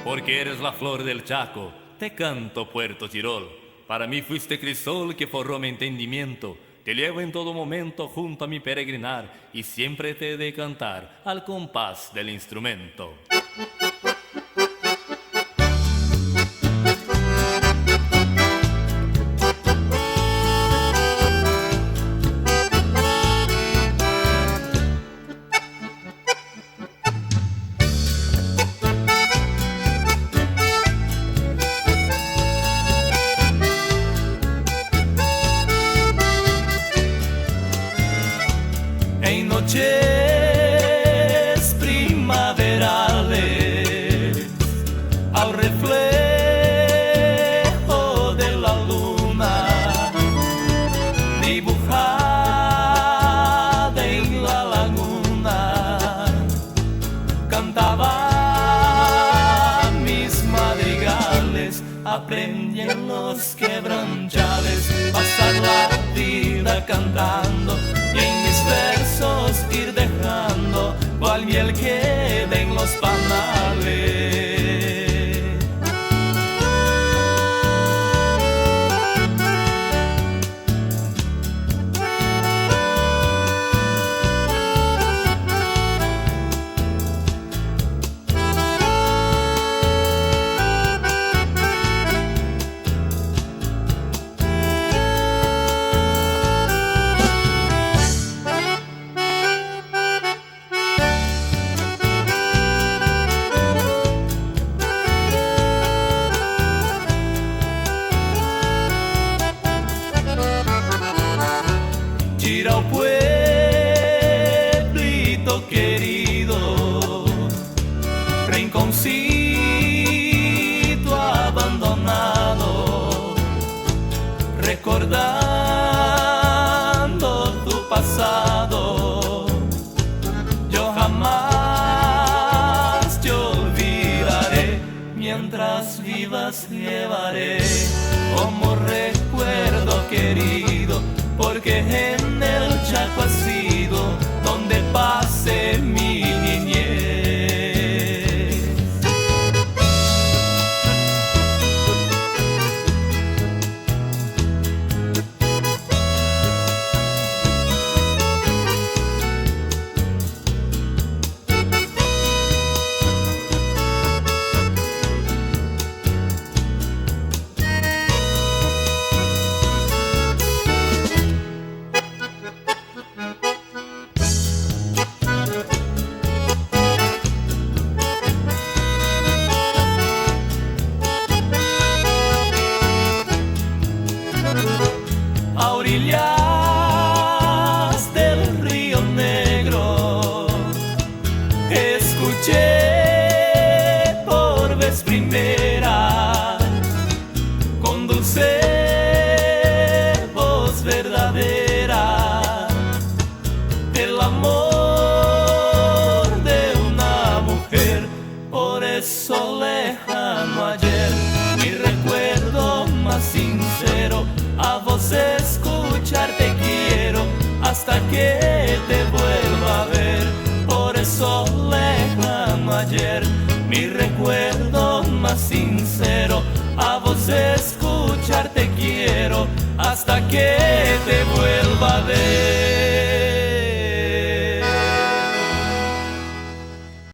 porque eres la flor del Chaco, te canto Puerto Tirol. Para mí fuiste crisol que forró mi entendimiento. Te llevo en todo momento junto a mi peregrinar y siempre te he de cantar al compás del instrumento. En noches primaverales, al reflejo de la luna, dibujada en la laguna, cantaba mis madrigales, aprendí en los quebranchales, pasar la vida cantando y en mis versos ir dejando cual miel queda en los panales. Chirao, pueblito querido, rinconcito abandonado, recordando tu pasado, yo jamás te olvidaré, mientras vivas llevaré como recuerdo querido, porque en el Chaco ha sido donde pasé mi niñez. A orillas del Río Negro escuché por vez primera con dulce voz verdadera el amor de una mujer. Por eso lejano ayer mi recuerdo más sincero, a vos escucharte quiero hasta que te vuelva a ver. Por eso lejano ayer mi recuerdo más sincero, a vos escucharte quiero hasta que te vuelva a ver.